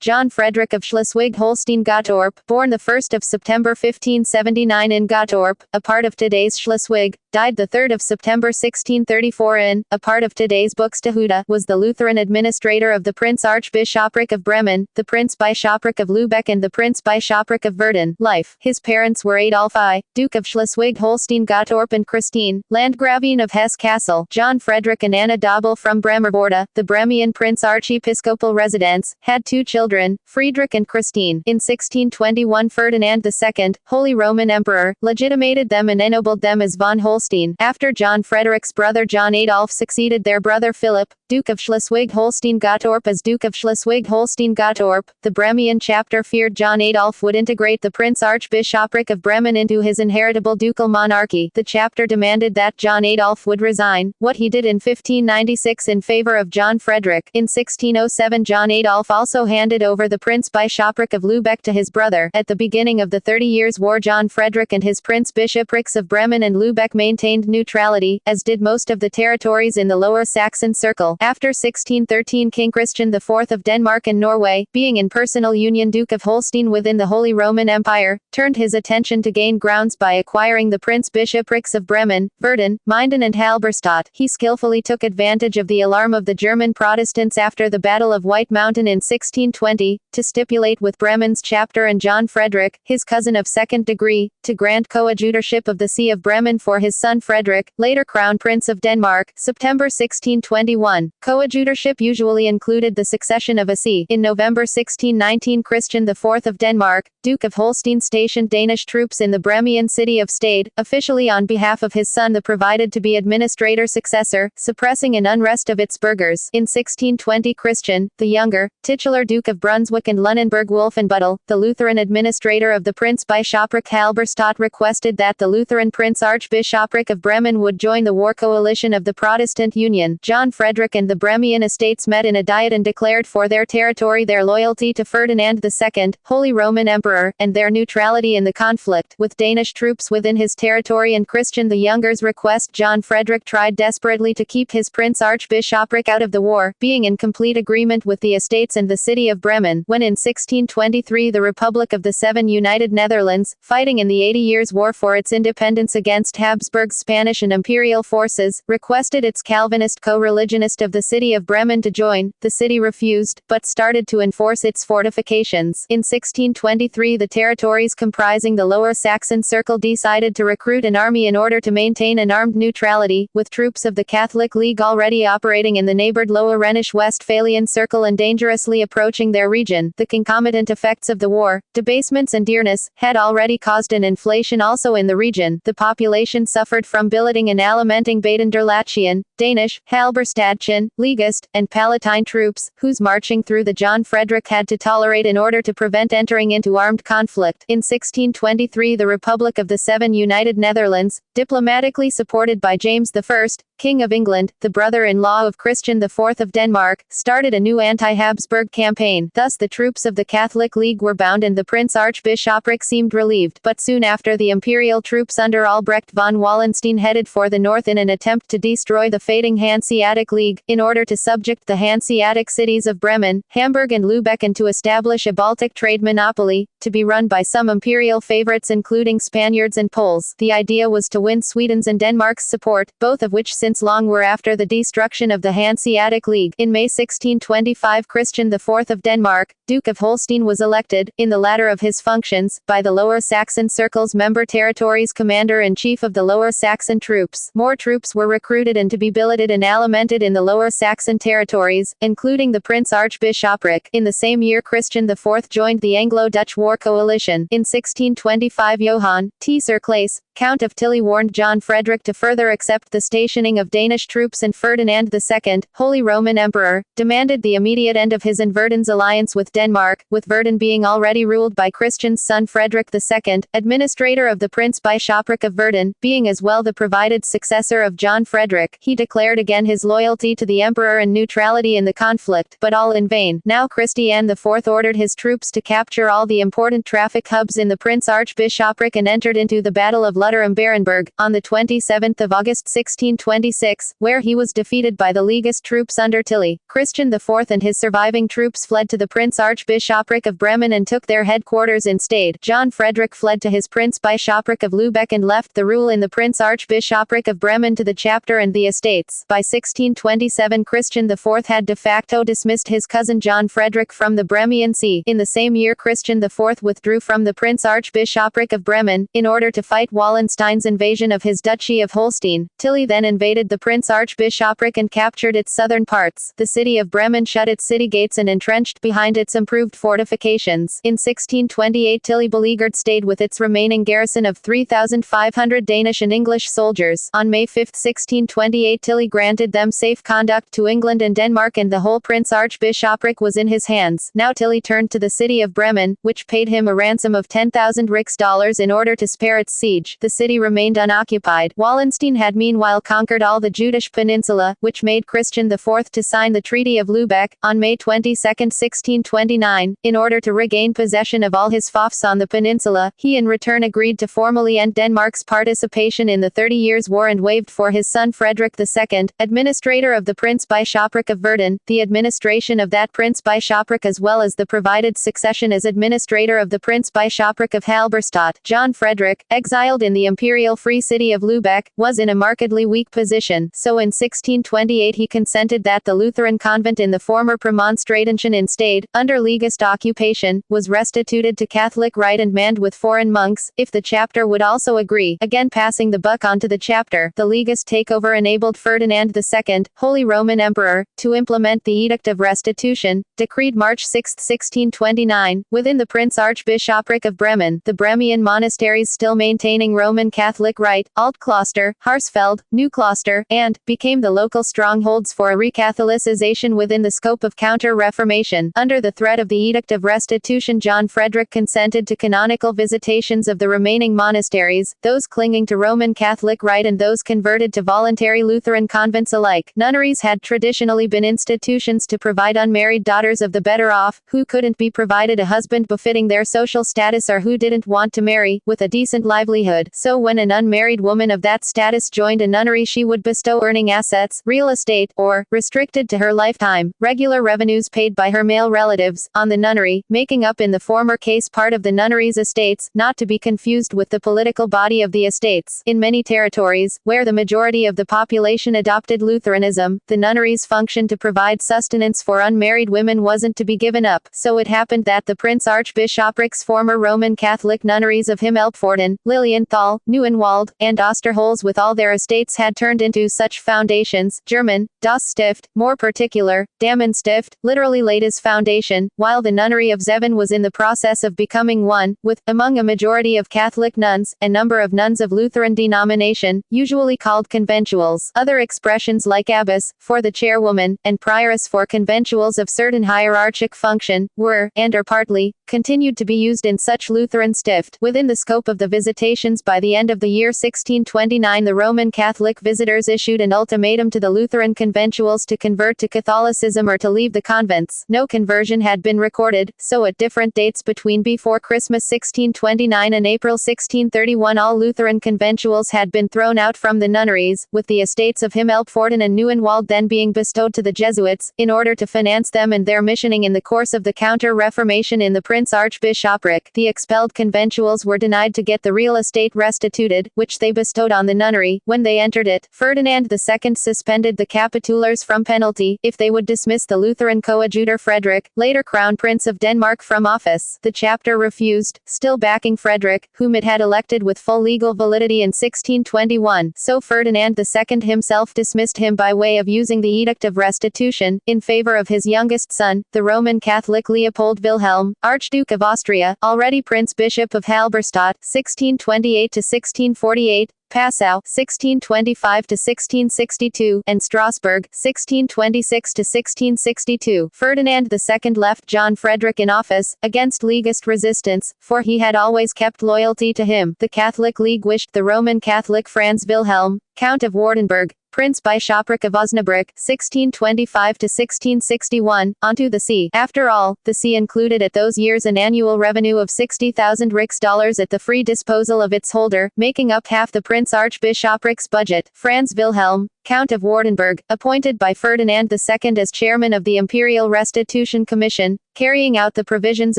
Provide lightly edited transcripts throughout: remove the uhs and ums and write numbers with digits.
John Frederick of Schleswig-Holstein Gottorp, born the 1st of September 1579 in Gottorp, a part of today's Schleswig, died the 3rd of September 1634 in, a part of today's Buxtehude, was the Lutheran administrator of the Prince Archbishopric of Bremen, the Prince Bishopric of Lübeck and the Prince Bishopric of Verden. Life. His parents were Adolf I, Duke of Schleswig-Holstein Gottorp and Christine, Landgravine of Hesse-Kassel. John Frederick and Anna Dobel from Bremerborda, the Bremian Prince Archiepiscopal residence, had 2 children, Friedrich and Christine. In 1621 Ferdinand II, Holy Roman Emperor, legitimated them and ennobled them as von Holstein. After John Frederick's brother John Adolf succeeded their brother Philip, Duke of Schleswig-Holstein Gottorp as Duke of Schleswig-Holstein Gottorp, the Bremian chapter feared John Adolf would integrate the Prince Archbishopric of Bremen into his inheritable ducal monarchy. The chapter demanded that John Adolf would resign, what he did in 1596 in favor of John Frederick. In 1607 John Adolf also handed over the Prince Bishopric of Lübeck to his brother. At the beginning of the 30 Years' War John Frederick and his Prince Bishoprics of Bremen and Lübeck maintained neutrality, as did most of the territories in the Lower Saxon Circle. After 1613 King Christian IV of Denmark and Norway, being in personal union Duke of Holstein within the Holy Roman Empire, turned his attention to gain grounds by acquiring the Prince Bishoprics of Bremen, Verden, Minden and Halberstadt. He skillfully took advantage of the alarm of the German Protestants after the Battle of White Mountain in 1620, to stipulate with Bremen's chapter and John Frederick, his cousin of 2nd degree, to grant coadjutorship of the See of Bremen for his son Frederick, later Crown Prince of Denmark, September 1621. Coadjutorship usually included the succession of a see. In November 1619 Christian IV of Denmark, Duke of Holstein stationed Danish troops in the Bremian city of Stade, officially on behalf of his son the provided to be administrator successor, suppressing an unrest of its burghers. In 1620 Christian, the younger, titular Duke of Brunswick and Lunenburg Wolfenbüttel, the Lutheran administrator of the Prince Bishopric Halberstadt requested that the Lutheran Prince Archbishopric of Bremen would join the war coalition of the Protestant Union. John Frederick and the Bremian estates met in a diet and declared for their territory their loyalty to Ferdinand II, Holy Roman Emperor, and their neutrality in the conflict. With Danish troops within his territory and Christian the Younger's request John Frederick tried desperately to keep his Prince Archbishopric out of the war, being in complete agreement with the estates and the city of Bremen. When in 1623 the Republic of the Seven United Netherlands, fighting in the 80 Years' War for its independence against Habsburg's Spanish and imperial forces, requested its Calvinist co-religionist of the city of Bremen to join, the city refused, but started to enforce its fortifications. In 1623 the territories comprising the Lower Saxon Circle decided to recruit an army in order to maintain an armed neutrality, with troops of the Catholic League already operating in the neighbored Lower Rhenish Westphalian Circle and dangerously approaching their region. The concomitant effects of the war, debasements and dearness, had already caused an inflation also in the region. The population suffered from billeting and alimenting Baden-der-Lachien, Danish, Halberstadtchen, Legist, and Palatine troops, whose marching through the John Frederick had to tolerate in order to prevent entering into armed conflict. In 1623 the Republic of the Seven United Netherlands, diplomatically supported by James I, King of England, the brother-in-law of Christian IV of Denmark, started a new anti-Habsburg campaign. Thus the troops of the Catholic League were bound and the Prince Archbishopric seemed relieved. But soon after the imperial troops under Albrecht von Wallenstein headed for the north in an attempt to destroy the fading Hanseatic League, in order to subject the Hanseatic cities of Bremen, Hamburg and Lübeck and to establish a Baltic trade monopoly, to be run by some imperial favorites including Spaniards and Poles. The idea was to win Sweden's and Denmark's support, both of which since long were after the destruction of the Hanseatic League. In May 1625 Christian IV of Denmark, Duke of Holstein was elected, in the latter of his functions, by the Lower Saxon Circle's member territories commander-in-chief of the Lower Saxon troops. More troops were recruited and to be billeted and alimented in the Lower Saxon territories, including the Prince Archbishopric. In the same year Christian IV joined the Anglo-Dutch war coalition. In 1625 Johann T. Serclaes, Count of Tilly warned John Frederick to further accept the stationing of Danish troops and Ferdinand II, Holy Roman Emperor, demanded the immediate end of his and Verden's alliance with Denmark, with Verden being already ruled by Christian's son Frederick II, administrator of the Prince Bishopric of Verden, being as well the provided successor of John Frederick. He declared again his loyalty to the emperor and neutrality in the conflict, but all in vain. Now Christian IV ordered his troops to capture all the important traffic hubs in the Prince Archbishopric and entered into the Battle of Lutter am Barenberg, on the 27th of August 1626, where he was defeated by the Leaguist troops under Tilly. Christian IV and his surviving troops fled to the Prince Archbishopric of Bremen and took their headquarters in Stade. John Frederick fled to his Prince Bishopric of Lübeck and left the rule in the Prince Archbishopric of Bremen to the chapter and the estates. By 1627 Christian IV had de facto dismissed his cousin John Frederick from the Bremian see. In the same year Christian IV withdrew from the Prince Archbishopric of Bremen, in order to fight Wallenstein's invasion of his Duchy of Holstein. Tilly then invaded the Prince Archbishopric and captured its southern parts. The city of Bremen shut its city gates and entrenched behind its improved fortifications. In 1628 Tilly beleaguered Stade with its remaining garrison of 3,500 Danish and English soldiers. On May 5, 1628 Tilly granted them safe conduct to England and Denmark and the whole Prince Archbishopric was in his hands. Now Tilly turned to the city of Bremen, which paid him a ransom of 10,000 rix in order to spare its siege. The city remained unoccupied. Wallenstein had meanwhile conquered all the Jüdisch peninsula, which made Christian IV to sign the Treaty of Lübeck, on May 22, 1629, in order to regain possession of all his fiefs on the peninsula. He in return agreed to formally end Denmark's participation in the 30 Years' War and waived for his son Frederick II, administrator of the Prince Bishopric of Verden, the administration of that Prince Bishopric as well as the provided succession as administrator of the Prince Bishopric of Halberstadt. John Frederick, exiled in the imperial free city of Lübeck, was in a markedly weak position, so in 1628 he consented that the Lutheran convent in the former Premonstratenschen in Stade, under Leaguist occupation, was restituted to Catholic rite and manned with foreign monks, if the chapter would also agree. Again passing the buck on to the chapter, the Leaguist takeover enabled Ferdinand II, Holy Roman Emperor, to implement the Edict of Restitution, decreed March 6, 1629, within the Prince Archbishopric of Bremen. The Bremian monasteries still maintaining Roman Catholic rite, Alt-Kloster, Harsfeld, New Kloster, and, became the local strongholds for a recatholicization within the scope of counter-reformation. Under the threat of the Edict of Restitution John Frederick consented to canonical visitations of the remaining monasteries, those clinging to Roman Catholic rite and those converted to voluntary Lutheran convents alike. Nunneries had traditionally been institutions to provide unmarried daughters of the better off, who couldn't be provided a husband befitting their social status or who didn't want to marry, with a decent livelihood. So when an unmarried woman of that status joined a nunnery she would bestow earning assets, real estate, or, restricted to her lifetime, regular revenues paid by her male relatives, on the nunnery, making up in the former case part of the nunnery's estates, not to be confused with the political body of the estates. In many territories, where the majority of the population adopted Lutheranism, the nunnery's function to provide sustenance for unmarried women wasn't to be given up. So it happened that the Prince Archbishopric's former Roman Catholic nunneries of Himmelpforten, Lilienthal, Neuenwald, and Osterholz with all their estates had turned into such foundations, German, Das Stift, more particular, Dammenstift, literally laid his foundation, while the nunnery of Zeven was in the process of becoming one, with, among a majority of Catholic nuns, a number of nuns of Lutheran denomination, usually called conventuals. Other expressions like abbess, for the chairwoman, and prioress for conventuals of certain hierarchic function, were, and are partly, continued to be used in such Lutheran stift. Within the scope of the visitations by the end of the year 1629 the Roman Catholic visitors issued an ultimatum to the Lutheran conventuals to convert to Catholicism or to leave the convents. No conversion had been recorded, so at different dates between before Christmas 1629 and April 1631 all Lutheran conventuals had been thrown out from the nunneries, with the estates of Himmelpforten and Neuenwald then being bestowed to the Jesuits, in order to finance them and their missioning in the course of the counter-reformation in the Prince Archbishopric. The expelled conventuals were denied to get the real estate restituted, which they bestowed on the nunnery. When they entered it, Ferdinand II suspended the capitulars from penalty, if they would dismiss the Lutheran coadjutor Frederick, later Crown Prince of Denmark, from office. The chapter refused, still backing Frederick, whom it had elected with full legal validity in 1621, so Ferdinand II himself dismissed him by way of using the Edict of Restitution, in favor of his youngest son, the Roman Catholic Leopold Wilhelm, Archduke of Austria, already Prince Bishop of Halberstadt, 1628–1648, Passau, 1625–1662, and Strasbourg, 1626–1662. Ferdinand II left John Frederick in office, against Leaguist resistance, for he had always kept loyalty to him. The Catholic League wished the Roman Catholic Franz Wilhelm, Count of Wartenberg, Prince Bishopric of Osnabrück, 1625–1661, onto the sea. After all, the sea included at those years an annual revenue of 60,000 Riksdaler at the free disposal of its holder, making up half the Prince Archbishopric's budget. Franz Wilhelm, Count of Wartenberg, appointed by Ferdinand II as chairman of the Imperial Restitution Commission, carrying out the provisions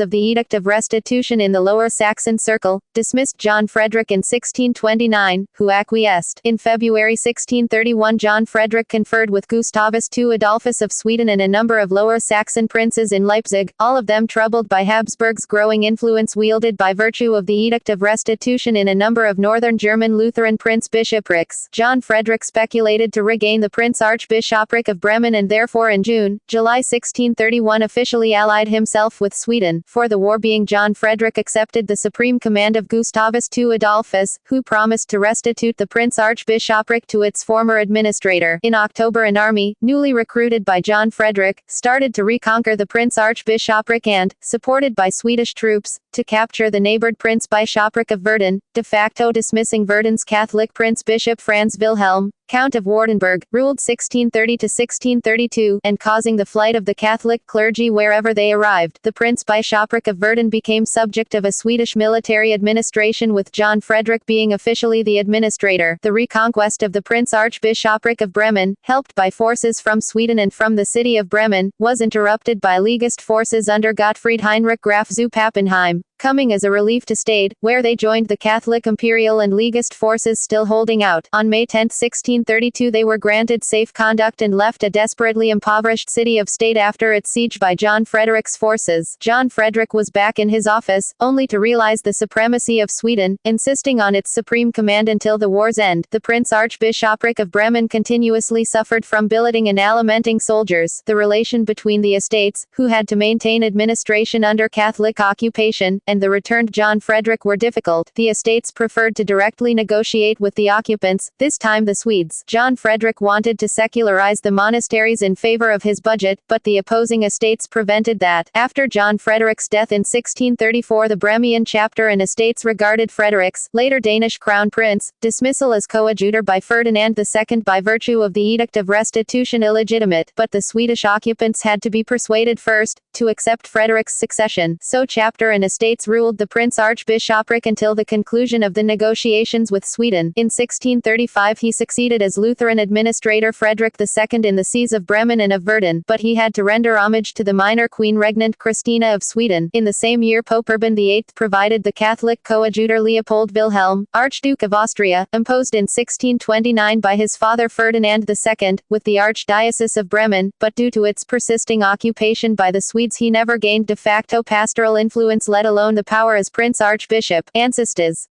of the Edict of Restitution in the Lower Saxon Circle, dismissed John Frederick in 1629, who acquiesced. In February 1631, John Frederick conferred with Gustavus II Adolphus of Sweden and a number of Lower Saxon princes in Leipzig, all of them troubled by Habsburg's growing influence wielded by virtue of the Edict of Restitution in a number of northern German Lutheran prince-bishoprics. John Frederick speculated to regain the Prince Archbishopric of Bremen and therefore in July 1631 officially allied himself with Sweden. For the war being, John Frederick accepted the supreme command of Gustavus II Adolphus, who promised to restitute the Prince Archbishopric to its former administrator. In October, an army, newly recruited by John Frederick, started to reconquer the Prince Archbishopric and, supported by Swedish troops, to capture the neighbored Prince Bishopric of Verden, de facto dismissing Verden's Catholic Prince Bishop Franz Wilhelm, Count of Wartenberg, ruled 1630–1632, and causing the flight of the Catholic clergy wherever they arrived. The Prince Bishopric of Verden became subject of a Swedish military administration, with John Frederick being officially the administrator. The reconquest of the Prince Archbishopric of Bremen, helped by forces from Sweden and from the city of Bremen, was interrupted by Leaguist forces under Gottfried Heinrich Graf zu Pappenheim, coming as a relief to Stade, where they joined the Catholic Imperial and Leaguist forces still holding out. On May 10, 1632 they were granted safe conduct and left a desperately impoverished city of Stade after its siege by John Frederick's forces. John Frederick was back in his office, only to realize the supremacy of Sweden, insisting on its supreme command until the war's end. The Prince Archbishopric of Bremen continuously suffered from billeting and alimenting soldiers. The relation between the estates, who had to maintain administration under Catholic occupation, and the returned John Frederick were difficult. The estates preferred to directly negotiate with the occupants, this time the Swedes. John Frederick wanted to secularize the monasteries in favor of his budget, but the opposing estates prevented that. After John Frederick's death in 1634, the Bremian chapter and estates regarded Frederick's, later Danish crown prince, dismissal as coadjutor by Ferdinand II by virtue of the Edict of Restitution illegitimate, but the Swedish occupants had to be persuaded first to accept Frederick's succession. So chapter and estates ruled the Prince Archbishopric until the conclusion of the negotiations with Sweden. In 1635 he succeeded as Lutheran administrator Frederick II in the sees of Bremen and of Verden, but he had to render homage to the minor queen regnant Christina of Sweden. In the same year Pope Urban VIII provided the Catholic coadjutor Leopold Wilhelm, Archduke of Austria, imposed in 1629 by his father Ferdinand II, with the Archdiocese of Bremen, but due to its persisting occupation by the Swedes he never gained de facto pastoral influence, let alone the power as Prince Archbishop. Ancestors.